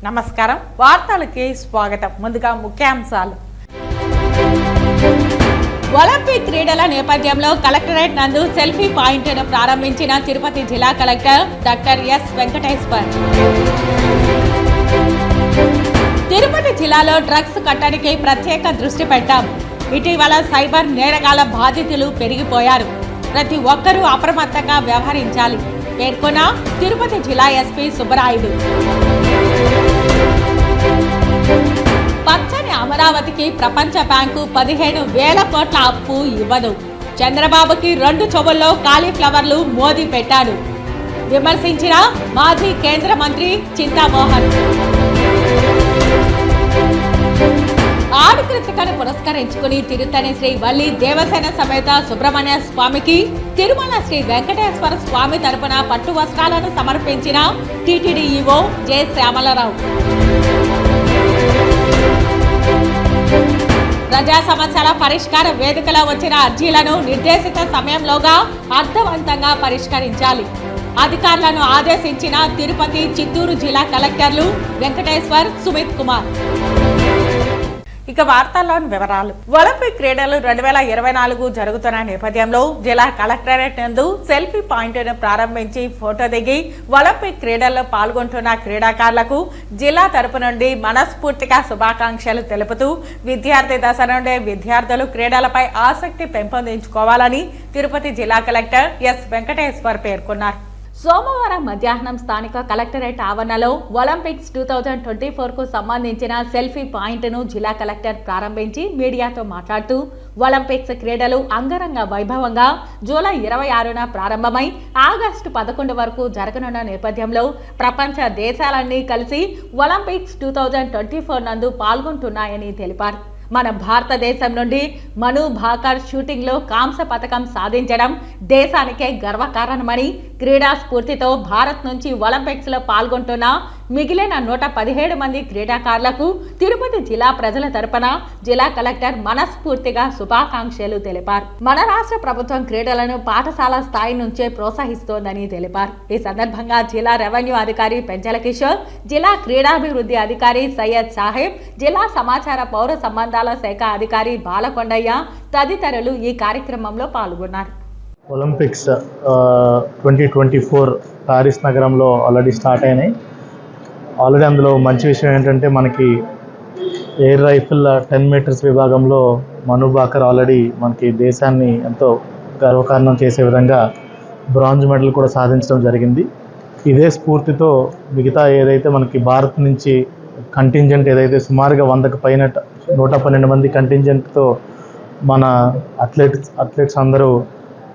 నమస్కారం వార్తలకి స్వాగతం. ముందుగా ముఖ్యాంశాలు. ఒలింపిక్ క్రీడల నేపథ్యంలో కలెక్టరేట్ నందు సెల్ఫీ పాయింట్ను ప్రారంభించిన తిరుపతి జిల్లా collector doctor yes Venkateshwar. Tirupati జిల్లాలో డ్రగ్స్ కట్టడికి ప్రత్యేక దృష్టి పెట్టాం. ఇటీవల సైబర్ నేరగాళ్ల బాధితులు పెరిగిపోయారు. ప్రతి ఒక్కరూ అప్రమత్తంగా వ్యవహరించాలి పేర్కొన్న తిరుపతి జిల్లా ఎస్పీ సుబ్బరాయుడు. పచ్చని అమరావతికి ప్రపంచ బ్యాంకు 15,000 కోట్ల అప్పు ఇవ్వదు. చంద్రబాబుకి 2 చెవుల్లో కాలీఫ్లవర్లు మోదీ పెట్టాడు విమర్శించిన మాజీ కేంద్ర మంత్రి చింతామోహన్. ఆడికృతికను పురస్కరించుకుని తిరుత్తని శ్రీ వల్లి దేవసేన సమేత సుబ్రహ్మణ్య స్వామికి తిరుమల శ్రీ వెంకటేశ్వర స్వామి తరపున పట్టు వస్త్రాలను సమర్పించిన టీటీడీ ఈవో జె శ్యామలరావు. ప్రజా సమస్యల పరిష్కార వేదికలో వచ్చిన అర్జీలను నిర్దేశిత సమయంలోగా అర్థవంతంగా పరిష్కరించాలి. అధికారులను ఆదేశించిన తిరుపతి, చిత్తూరు జిల్లా కలెక్టర్లు వెంకటేశ్వర్, సుమిత్ కుమార్. ఇక వార్తల్లోని వివరాలు. ఒలింపిక్ క్రీడలు 2024 జరుగుతున్న నేపథ్యంలో జిల్లా కలెక్టరేట్ నందు సెల్ఫీ పాయింట్ను ప్రారంభించి ఫోటో దిగి ఒలింపిక్ క్రీడల్లో పాల్గొంటున్న క్రీడాకారులకు జిల్లా తరపు నుండి మనస్ఫూర్తిగా శుభాకాంక్షలు తెలుపుతూ విద్యార్థి దశ నుండే విద్యార్థులు క్రీడలపై ఆసక్తి పెంపొందించుకోవాలని తిరుపతి జిల్లా కలెక్టర్ ఎస్ వెంకటేశ్వర్ పేర్కొన్నారు. సోమవారం మధ్యాహ్నం స్థానిక కలెక్టరేట్ ఆవరణలో ఒలింపిక్స్ 2024కు సంబంధించిన సెల్ఫీ పాయింట్ను జిల్లా కలెక్టర్ ప్రారంభించి మీడియాతో మాట్లాడుతూ ఒలింపిక్స్ క్రీడలు అంగరంగ వైభవంగా జూలై 26న ప్రారంభమై ఆగస్టు 11 వరకు జరగనున్న నేపథ్యంలో ప్రపంచ దేశాలన్నీ కలిసి ఒలింపిక్స్ 2024 నందు పాల్గొంటున్నాయని తెలిపారు. మన భారతదేశం నుండి మను భాకర్ షూటింగ్లో కాంస్య పథకం సాధించడం దేశానికే గర్వకారణమని, క్రీడా స్ఫూర్తితో భారత్ నుంచి ఒలింపిక్స్లో పాల్గొంటున్న మిగిలిన 117 మంది క్రీడాకారులకు తిరుపతి జిల్లా ప్రజల తరపున జిల్లా కలెక్టర్ మనస్ఫూర్తిగా శుభాకాంక్షలు తెలిపారు. మన రాష్ట్ర ప్రభుత్వం క్రీడలను పాఠశాల స్థాయి నుంచే ప్రోత్సహిస్తోందని తెలిపారు. ఈ సందర్భంగా జిల్లా రెవెన్యూ అధికారి పెంచల కిషోర్, జిల్లా క్రీడాభివృద్ధి అధికారి సయ్యద్ సాహెబ్, జిల్లా సమాచార పౌర సంబంధాల శాఖ అధికారి బాలకొండయ్య తదితరులు ఈ కార్యక్రమంలో పాల్గొన్నారు. ఒలింపిక్స్ 2024 ప్యారిస్ నగరంలో ఆల్రెడీ స్టార్ట్ అయినాయి. ఆల్రెడీ అందులో మంచి విషయం ఏంటంటే మనకి ఎయిర్ రైఫిల్ 10 మీటర్స్ విభాగంలో మను భాకర్ ఆల్రెడీ మనకి దేశాన్ని ఎంతో గర్వకారణం చేసే విధంగా బ్రాంజ్ మెడల్ కూడా సాధించడం జరిగింది. ఇదే స్ఫూర్తితో మిగతా ఏదైతే మనకి భారత్ నుంచి కంటింజెంట్ ఏదైతే సుమారుగా 100కు పైన 112 మంది కంటింజెంట్తో మన అథ్లెట్స్ అందరూ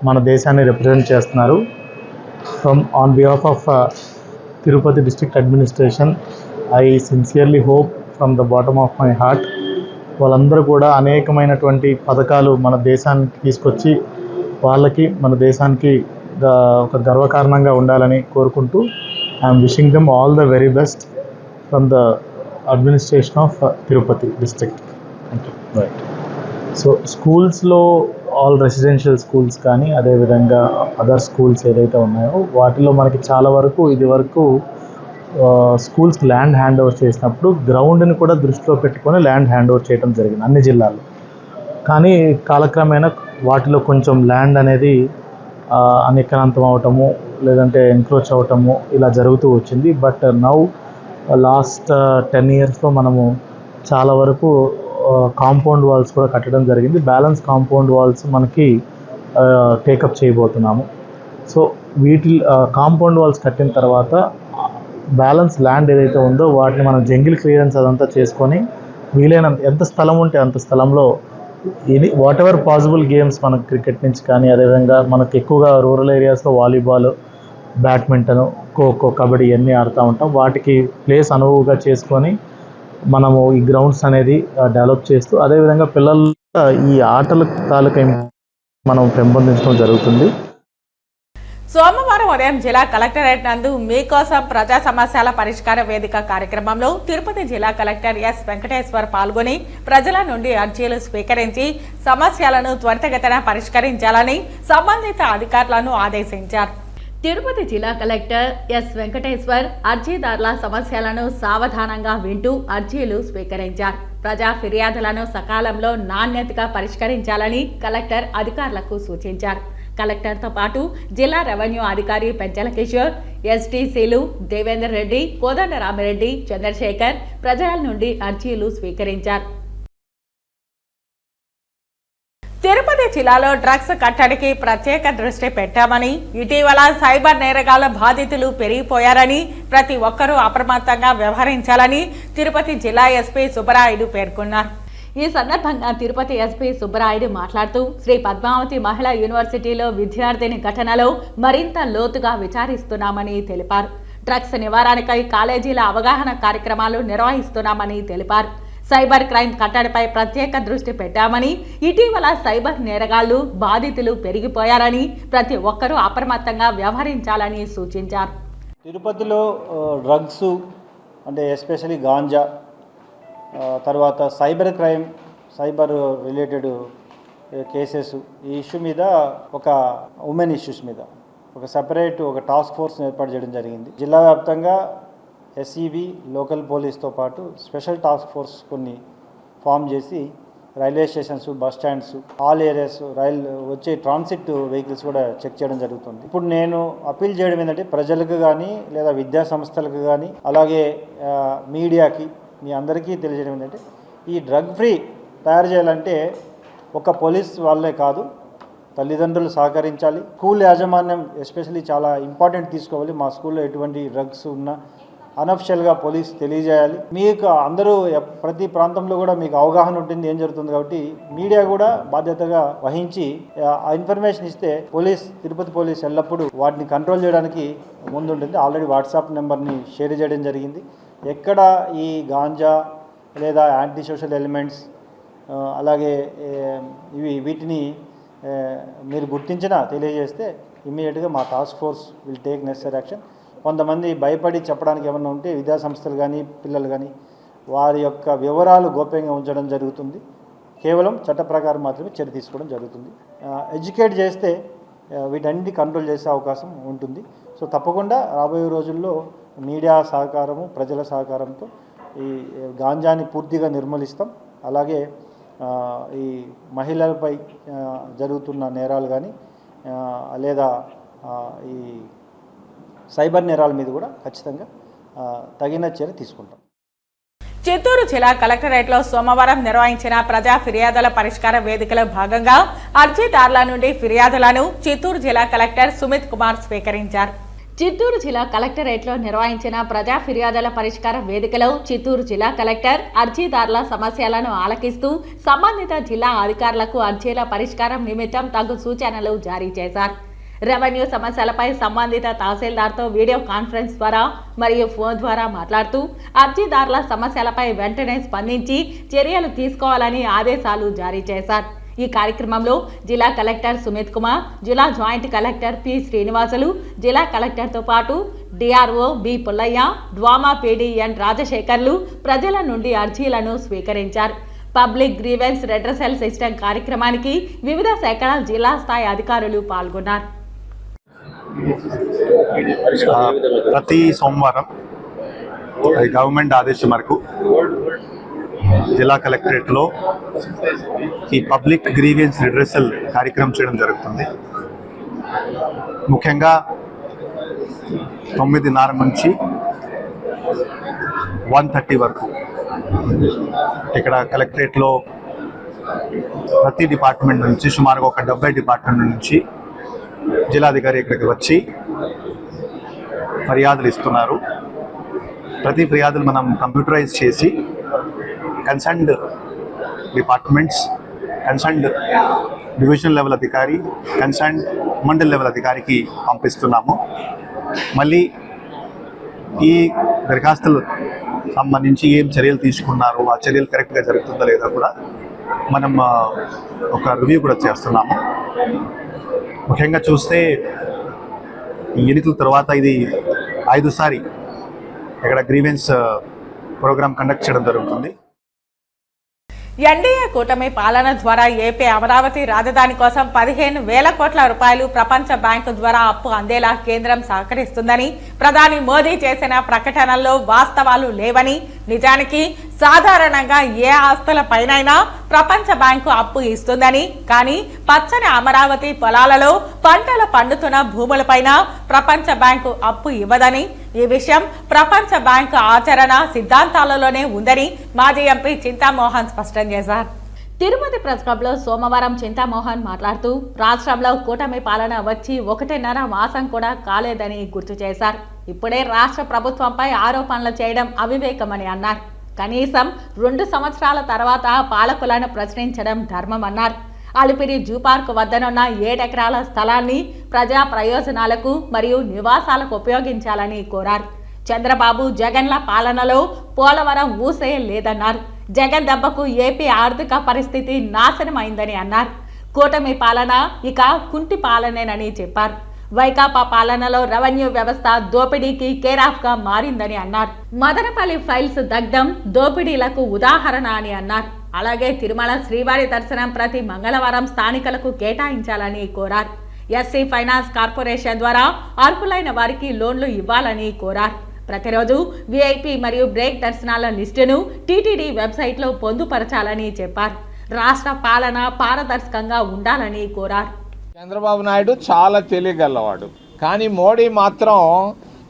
మన దేశాన్ని రిప్రజెంట్ చేస్తున్నారు. On behalf of Tirupati district administration I sincerely hope from the bottom of my heart వాళ్ళందరూ కూడా అనేకమైనటువంటి పథకాలు మన దేశానికి తీసుకొచ్చి వాళ్ళకి మన దేశానికి ఒక గర్వకారణంగా ఉండాలని కోరుకుంటూ I'm wishing them all the very best from the administration of Tirupati district. Right. So స్కూల్స్లో ఆల్ రెసిడెన్షియల్ స్కూల్స్ కానీ అదేవిధంగా అదర్ స్కూల్స్ ఏదైతే ఉన్నాయో వాటిలో మనకి చాలా వరకు ఇది వరకు స్కూల్స్కి ల్యాండ్ హ్యాండ్ ఓవర్ చేసినప్పుడు గ్రౌండ్ని కూడా దృష్టిలో పెట్టుకొని ల్యాండ్ హ్యాండ్ ఓవర్ చేయడం జరిగింది అన్ని జిల్లాల్లో. కానీ కాలక్రమేణా వాటిలో కొంచెం ల్యాండ్ అనేది అనిక్రాంతం అవటము లేదంటే ఎంక్రోచ్ అవటము ఇలా జరుగుతూ వచ్చింది. బట్ నౌ లాస్ట్ 10 ఇయర్స్లో మనము చాలా వరకు కాంపౌండ్ వాల్స్ కూడా కట్టడం జరిగింది. బ్యాలెన్స్ కాంపౌండ్ వాల్స్ మనకి టేకప్ చేయబోతున్నాము. సో వీటి కాంపౌండ్ వాల్స్ కట్టిన తర్వాత బ్యాలెన్స్ ల్యాండ్ ఏదైతే ఉందో వాటిని మనం జంగిల్ క్లియరెన్స్ అదంతా చేసుకొని వీలైనంత ఎంత స్థలం ఉంటే అంత స్థలంలో వాట్ ఎవర్ పాసిబుల్ గేమ్స్ మనకు క్రికెట్ నుంచి కానీ అదేవిధంగా మనకు ఎక్కువగా రూరల్ ఏరియాస్లో వాలీబాల్, బ్యాడ్మింటన్, ఖోఖో, కబడ్డీ ఇవన్నీ ఆడుతూ ఉంటాం. వాటికి ప్లేస్ అనువుగా చేసుకొని మనము ఈ గ్రౌండ్స్ అనేది డెవలప్ చేస్తూ అదేవిధంగా పిల్లలు ఈ ఆటల తాలూకా మనం పెంపొందించడం జరుగుతుంది. సోమవారం ఉదయం జిల్లా కలెక్టరేట్ నందు మీకోసం ప్రజా సమస్యల పరిష్కార వేదిక కార్యక్రమంలో తిరుపతి జిల్లా కలెక్టర్ ఎస్ వెంకటేశ్వర్ పాల్గొని ప్రజల నుండి అర్జీలు స్వీకరించి సమస్యలను త్వరితగతిన పరిష్కరించాలని సంబంధిత అధికారులను ఆదేశించారు. తిరుపతి జిల్లా కలెక్టర్ ఎస్ వెంకటేశ్వర్ అర్జీదారుల సమస్యలను సావధానంగా వింటూ అర్జీలు స్వీకరించారు. ప్రజా ఫిర్యాదులను సకాలంలో నాణ్యతగా పరిష్కరించాలని కలెక్టర్ అధికారులకు సూచించారు. కలెక్టర్తో పాటు జిల్లా రెవెన్యూ అధికారి పెంచల కిషోర్, ఎస్టీసీలు దేవేందర్ రెడ్డి, కోదండరామిరెడ్డి, చంద్రశేఖర్ ప్రజల నుండి అర్జీలు స్వీకరించారు. తిరుపతి జిల్లాలో డ్రగ్స్ కట్టడికి ప్రత్యేక దృష్టి పెట్టామని, ఇటీవల సైబర్ నేరగాళ్ల బాధితులు పెరిగిపోయారని, ప్రతి ఒక్కరూ అప్రమత్తంగా వ్యవహరించాలని తిరుపతి జిల్లా ఎస్పీ సుబ్బరాయుడు పేర్కొన్నారు. ఈ సందర్భంగా తిరుపతి ఎస్పీ సుబ్బరాయుడు మాట్లాడుతూ శ్రీ పద్మావతి మహిళా యూనివర్సిటీలో విద్యార్థిని ఘటనలో మరింత లోతుగా విచారిస్తున్నామని తెలిపారు. డ్రగ్స్ నివారణకై కాలేజీల అవగాహన కార్యక్రమాలు నిర్వహిస్తున్నామని తెలిపారు. సైబర్ క్రైమ్ కట్టడిపై ప్రత్యేక దృష్టి పెట్టామని, ఇటీవల సైబర్ నేరగాళ్లు బాధితులు పెరిగిపోయారని, ప్రతి ఒక్కరూ అప్రమత్తంగా వ్యవహరించాలని సూచించారు. తిరుపతిలో డ్రగ్స్ అంటే ఎస్పెషల్లీ గాంజా, తర్వాత cyber crime, cyber related cases, ఈ ఇష్యూ మీద ఒక ఉమెన్ ఇష్యూస్ మీద ఒక సపరేట్ ఒక టాస్క్ ఫోర్స్ ఏర్పాటు చేయడం జరిగింది. జిల్లా వ్యాప్తంగా ఎస్ఈబి, లోకల్ పోలీస్తో పాటు స్పెషల్ టాస్క్ ఫోర్స్ కొన్ని ఫామ్ చేసి railway stations, bus stands, all areas, వచ్చే ట్రాన్సిట్ వెహికల్స్ కూడా చెక్ చేయడం జరుగుతుంది. ఇప్పుడు నేను అప్పీల్ చేయడం ఏంటంటే ప్రజలకు కానీ లేదా విద్యా సంస్థలకు కానీ అలాగే మీడియాకి మీ అందరికీ తెలియజేయడం ఏంటంటే ఈ డ్రగ్ ఫ్రీ తయారు చేయాలంటే ఒక పోలీస్ వాళ్ళే కాదు, తల్లిదండ్రులు సహకరించాలి. స్కూల్ యాజమాన్యం ఎస్పెషల్లీ చాలా ఇంపార్టెంట్ తీసుకోవాలి. మా స్కూల్లో ఎటువంటి డ్రగ్స్ ఉన్నా అనఫిషియల్గా పోలీస్ తెలియజేయాలి. మీకు అందరూ ప్రతి ప్రాంతంలో కూడా మీకు అవగాహన ఉంటుంది ఏం జరుగుతుంది, కాబట్టి మీడియా కూడా బాధ్యతగా వహించి ఆ ఇన్ఫర్మేషన్ ఇస్తే తిరుపతి పోలీస్ ఎల్లప్పుడూ వాటిని కంట్రోల్ చేయడానికి ముందుంటుంది. ఆల్రెడీ వాట్సాప్ నెంబర్ని షేర్ చేయడం జరిగింది. ఎక్కడ ఈ గాంజా లేదా యాంటీ సోషల్ ఎలిమెంట్స్ అలాగే వీటిని మీరు గుర్తించినా తెలియజేస్తే ఇమ్మీడియట్గా మా task force will take necessary action. కొంతమంది భయపడి చెప్పడానికి ఏమన్నా ఉంటే విద్యా సంస్థలు కానీ పిల్లలు కానీ వారి యొక్క వివరాలు గోప్యంగా ఉంచడం జరుగుతుంది. కేవలం చట్ట ప్రకారం మాత్రమే చర్య తీసుకోవడం జరుగుతుంది. ఎడ్యుకేట్ చేస్తే వీటన్నిటి కంట్రోల్ చేసే అవకాశం ఉంటుంది. సో తప్పకుండా రాబోయే రోజుల్లో మీడియా సహకారము, ప్రజల సహకారంతో ఈ గాంజాని పూర్తిగా నిర్మూలిస్తాం. అలాగే ఈ మహిళలపై జరుగుతున్న నేరాలు కానీ లేదా ఈ సైబర్ నేరాల మీద కూడా ఖచ్చితంగా తగిన చర్య తీసుకుంటాం. చిత్తూరు జిల్లా కలెక్టరేట్లో సోమవారం నిర్వహించిన ప్రజా ఫిర్యాదుల పరిష్కార వేదికలో భాగంగా అర్జీదారుల నుండి ఫిర్యాదులను చిత్తూరు జిల్లా కలెక్టర్ సుమిత్ కుమార్ స్వీకరించారు. చిత్తూరు జిల్లా కలెక్టరేట్లో నిర్వహించిన ప్రజా ఫిర్యాదుల పరిష్కార వేదికలో చిత్తూరు జిల్లా కలెక్టర్ అర్జీదారుల సమస్యలను ఆలకిస్తూ సంబంధిత జిల్లా అధికారులకు అర్జీల పరిష్కారం నిమిత్తం తగు సూచనలు జారీ చేశారు. రెవెన్యూ సమస్యలపై సంబంధిత తహసీల్దార్తో వీడియో కాన్ఫరెన్స్ ద్వారా మరియు ఫోన్ ద్వారా మాట్లాడుతూ అర్జీదారుల సమస్యలపై వెంటనే స్పందించి చర్యలు తీసుకోవాలని ఆదేశాలు జారీ చేశారు. ఈ కార్యక్రమంలో జిల్లా కలెక్టర్ సుమిత్ కుమార్, జిల్లా జాయింట్ కలెక్టర్ పి శ్రీనివాసులు, జిల్లా కలెక్టర్తో పాటు DRO B Pullaiah, DWMA PD N రాజశేఖర్లు ప్రజల నుండి అర్జీలను స్వీకరించారు. పబ్లిక్ గ్రీవెన్స్ రెడ్రెసల్ సిస్టమ్ కార్యక్రమానికి వివిధ శాఖల జిల్లా స్థాయి అధికారులు పాల్గొన్నారు. ప్రతి సోమవారం గవర్నమెంట్ ఆదేశం మేరకు జిల్లా కలెక్టరేట్లో ఈ పబ్లిక్ గ్రీవెన్స్ రిడ్రెసల్ కార్యక్రమం చేయడం జరుగుతుంది. ముఖ్యంగా 9:30 నుంచి 1:30 వరకు ఇక్కడ కలెక్టరేట్లో ప్రతి డిపార్ట్మెంట్ నుంచి సుమారుగా ఒక 70 డిపార్ట్మెంట్ నుంచి జిల్లాధికారి ఇక్కడికి వచ్చి ఫిర్యాదులు ఇస్తున్నారు. ప్రతి ఫిర్యాదులు మనం కంప్యూటరైజ్ చేసి concerned departments, concerned divisional level అధికారి, కన్సర్న్డ్ మండల్ లెవెల్ అధికారికి పంపిస్తున్నాము. మళ్ళీ ఈ దరఖాస్తులు సంబంధించి ఏం చర్యలు తీసుకున్నారు, ఆ చర్యలు కరెక్ట్గా జరుగుతుందో లేదో కూడా మనం ఒక రివ్యూ కూడా చేస్తున్నాము. ముఖ్యంగా చూస్తే ఈ ఎన్నికల తర్వాత ఇది 5సారి ఇక్కడ గ్రీవెన్స్ ప్రోగ్రామ్ కండక్ట్ చేయడం జరుగుతుంది. ఎన్డీఏ కూటమి పాలన ద్వారా ఏపీ అమరావతి రాజధాని కోసం 15,000 కోట్ల రూపాయలు ప్రపంచ బ్యాంకు ద్వారా అప్పు అందేలా కేంద్రం సహకరిస్తుందని ప్రధాని మోదీ చేసిన ప్రకటనల్లో వాస్తవాలు లేవని, నిజానికి సాధారణంగా ఏ ఆస్తులపైనైనా ప్రపంచ బ్యాంకు అప్పు ఇస్తుందని, కానీ పచ్చని అమరావతి పొలాలలో పంటలు పండుతున్న భూములపైన ప్రపంచ బ్యాంకు అప్పు ఇవ్వదని, ఈ విషయం ప్రపంచ బ్యాంకు ఆచరణ సిద్ధాంతాలలోనే ఉందని మాజీ ఎంపీ చింతామోహన్ స్పష్టం చేశారు. తిరుపతి ప్రెస్ క్లబ్ లో సోమవారం చింతామోహన్ మాట్లాడుతూ రాష్ట్రంలో కూటమి పాలన వచ్చి 1.5 మాసం కూడా కాలేదని గుర్తు చేశారు. ఇప్పుడే రాష్ట్ర ప్రభుత్వంపై ఆరోపణలు చేయడం అవివేకమని అన్నారు. కనీసం 2 సంవత్సరాల తర్వాత పాలకులను ప్రశ్నించడం ధర్మమన్నారు. అలిపిరి జూ పార్క్ వద్దనున్న 7 ఎకరాల స్థలాన్ని ప్రజా ప్రయోజనాలకు మరియు నివాసాలకు ఉపయోగించాలని కోరారు. చంద్రబాబు జగన్ల పాలనలో పోలవరం ఊసే లేదన్నారు. జగన్ దెబ్బకు ఏపీ ఆర్థిక పరిస్థితి నాశనమైందని అన్నారు. కూటమి పాలన ఇక కుంటి పాలనేనని చెప్పారు. వైకాపా పాలనలో రెవెన్యూ వ్యవస్థ దోపిడీకి కేరాఫ్ గా మారిందని అన్నారు. మదనపల్లి ఫైల్స్ దగ్ధం దోపిడీలకు ఉదాహరణ అని అన్నారు. అలాగే తిరుమల శ్రీవారి దర్శనం ప్రతి మంగళవారం స్థానికులకు కేటాయించాలని కోరారు. ఎస్సీ ఫైనాన్స్ కార్పొరేషన్ ద్వారా అర్హులైన వారికి లోన్లు ఇవ్వాలని కోరారు. ప్రతిరోజు విఐపి మరియు బ్రేక్ దర్శనాల లిస్టును టీటీడీ వెబ్సైట్లో పొందుపరచాలని చెప్పారు. రాష్ట్ర పాలన పారదర్శకంగా ఉండాలని కోరారు. చంద్రబాబు నాయుడు చాలా తెలియగలవాడు, కానీ మోడీ మాత్రం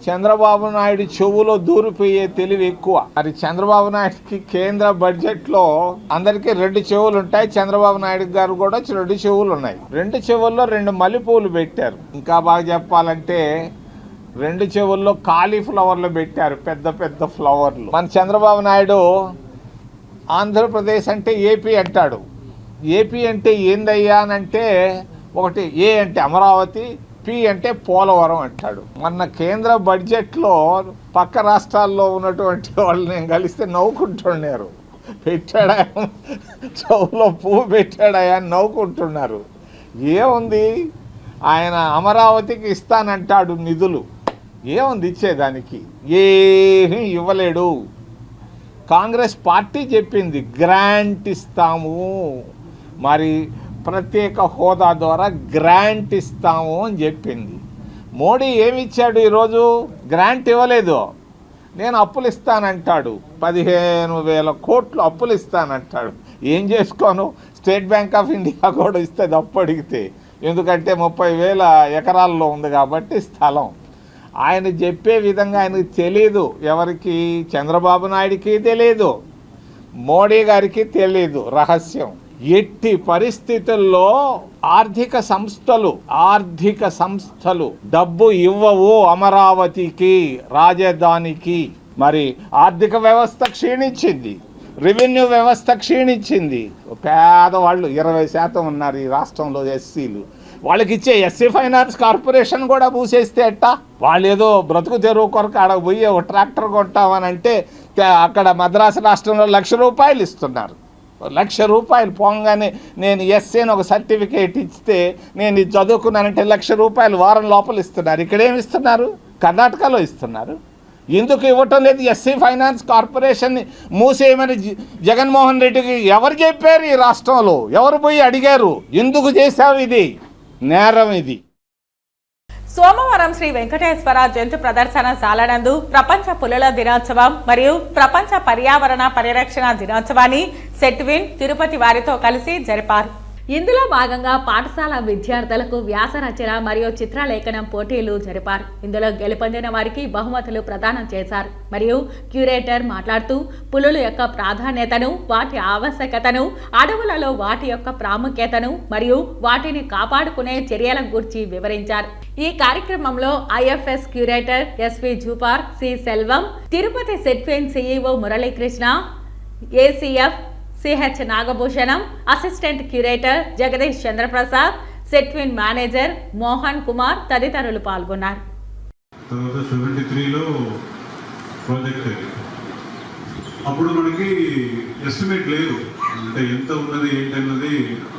చంద్రబాబు నాయుడు చెవులో దూరిపోయే తెలివి ఎక్కువ. మరి చంద్రబాబు నాయుడుకి కేంద్ర బడ్జెట్లో అందరికీ 2 చెవులు ఉంటాయి. చంద్రబాబు నాయుడు గారు కూడా 2 చెవులు ఉన్నాయి. 2 చెవుల్లో 2 మల్లెపూలు పెట్టారు. ఇంకా బాగా చెప్పాలంటే 2 చెవుల్లో కాలీఫ్లవర్లు పెట్టారు, పెద్ద పెద్ద ఫ్లవర్లు. మన చంద్రబాబు నాయుడు ఆంధ్రప్రదేశ్ అంటే ఏపీ అంటాడు. ఏపీ అంటే ఏందయ్యా అని అంటే ఒకటి ఏ అంటే అమరావతి, పి అంటే పోలవరం అంటాడు. మొన్న కేంద్ర బడ్జెట్లో పక్క రాష్ట్రాల్లో ఉన్నటువంటి వాళ్ళు నేను కలిస్తే నవ్వుకుంటున్నారు. పెట్టాడా చెవులో పువ్వు పెట్టాడా అని నవ్వుకుంటున్నారు. ఏముంది, ఆయన అమరావతికి ఇస్తానంటాడు నిధులు, ఏముంది ఇచ్చేదానికి? ఏమీ ఇవ్వలేడు. కాంగ్రెస్ పార్టీ చెప్పింది గ్రాంట్ ఇస్తాము, మరి ప్రత్యేక హోదా ద్వారా గ్రాంట్ ఇస్తాము అని చెప్పింది. మోడీ ఏమి ఇచ్చాడు? ఈరోజు గ్రాంట్ ఇవ్వలేదు. నేను అప్పులు ఇస్తానంటాడు, 15,000 కోట్లు అప్పులు ఇస్తానంటాడు. ఏం చేసుకోను? స్టేట్ బ్యాంక్ ఆఫ్ ఇండియా కూడా ఇస్తుంది అప్పు అడిగితే, ఎందుకంటే 30,000 ఎకరాల్లో ఉంది కాబట్టి స్థలం. ఆయన చెప్పే విధంగా ఆయనకు తెలియదు. ఎవరికి? చంద్రబాబు నాయుడికి తెలియదు, మోడీ గారికి తెలియదు రహస్యం. ఎట్టి పరిస్థితుల్లో ఆర్థిక సంస్థలు డబ్బు ఇవ్వవు అమరావతికి, రాజధానికి. మరి ఆర్థిక వ్యవస్థ క్షీణించింది, రెవెన్యూ వ్యవస్థ క్షీణించింది. పేదవాళ్ళు 20% ఉన్నారు ఈ రాష్ట్రంలో ఎస్సీలు. వాళ్ళకి ఇచ్చే ఎస్సీ ఫైనాన్స్ కార్పొరేషన్ కూడా మూసేస్తే ఎట్టా? వాళ్ళు ఏదో బ్రతుకు తెరువు కొరకు ఆడ పోయి ఒక ట్రాక్టర్ కొంటామని అంటే అక్కడ మద్రాసు రాష్ట్రంలో ₹1,00,000 ఇస్తున్నారు. ₹1,00,000 పోగానే నేను ఎస్సీ ఒక సర్టిఫికేట్ ఇస్తే నేను ఇది చదువుకున్నానంటే ₹1,00,000 వారం లోపల ఇస్తున్నారు. ఇక్కడేమి ఇస్తున్నారు? కర్ణాటకలో ఇస్తున్నారు. ఎందుకు ఇవ్వటం లేదు? ఎస్సీ ఫైనాన్స్ కార్పొరేషన్ని మూసేయమని జగన్మోహన్ రెడ్డికి ఎవరు చెప్పారు? ఈ రాష్ట్రంలో ఎవరు పోయి అడిగారు? ఎందుకు చేశావు? ఇది నేరం. ఇది సోమవారం శ్రీ వెంకటేశ్వర జంతు ప్రదర్శనశాల నందు ప్రపంచ పులుల దినోత్సవం మరియు ప్రపంచ పర్యావరణ పరిరక్షణ దినోత్సవాన్ని సెట్విన్ తిరుపతి వారితో కలిసి జరిపారు. ఇందులో భాగంగా పాఠశాల విద్యార్థులకు వ్యాస రచన మరియు చిత్రలేఖనం పోటీలు జరిపారు. ఇందులో గెలుపొందిన వారికి బహుమతులు ప్రదానం చేశారు. మరియు క్యూరేటర్ మాట్లాడుతూ పులుల యొక్క ప్రాధాన్యతను, వాటి ఆవశ్యకతను, అడవులలో వాటి యొక్క ప్రాముఖ్యతను మరియు వాటిని కాపాడుకునే చర్యల గురించి వివరించారు. ఈ కార్యక్రమంలో IFS curator SV zoo park, C Selvam, Tirupati Setwin CEO Muralikrishna, ACF CH Nagabhushanam, assistant curator Jagadish Chandraprasad, Setwin manager Mohan Kumar తదితరులు పాల్గొన్నారు. తర్వాత 73లో ప్రాజెక్ట్ అప్పుడు మనకి ఎస్టిమేట్ లేదు, అంటే ఎంత ఉన్నది ఏంటన్నది.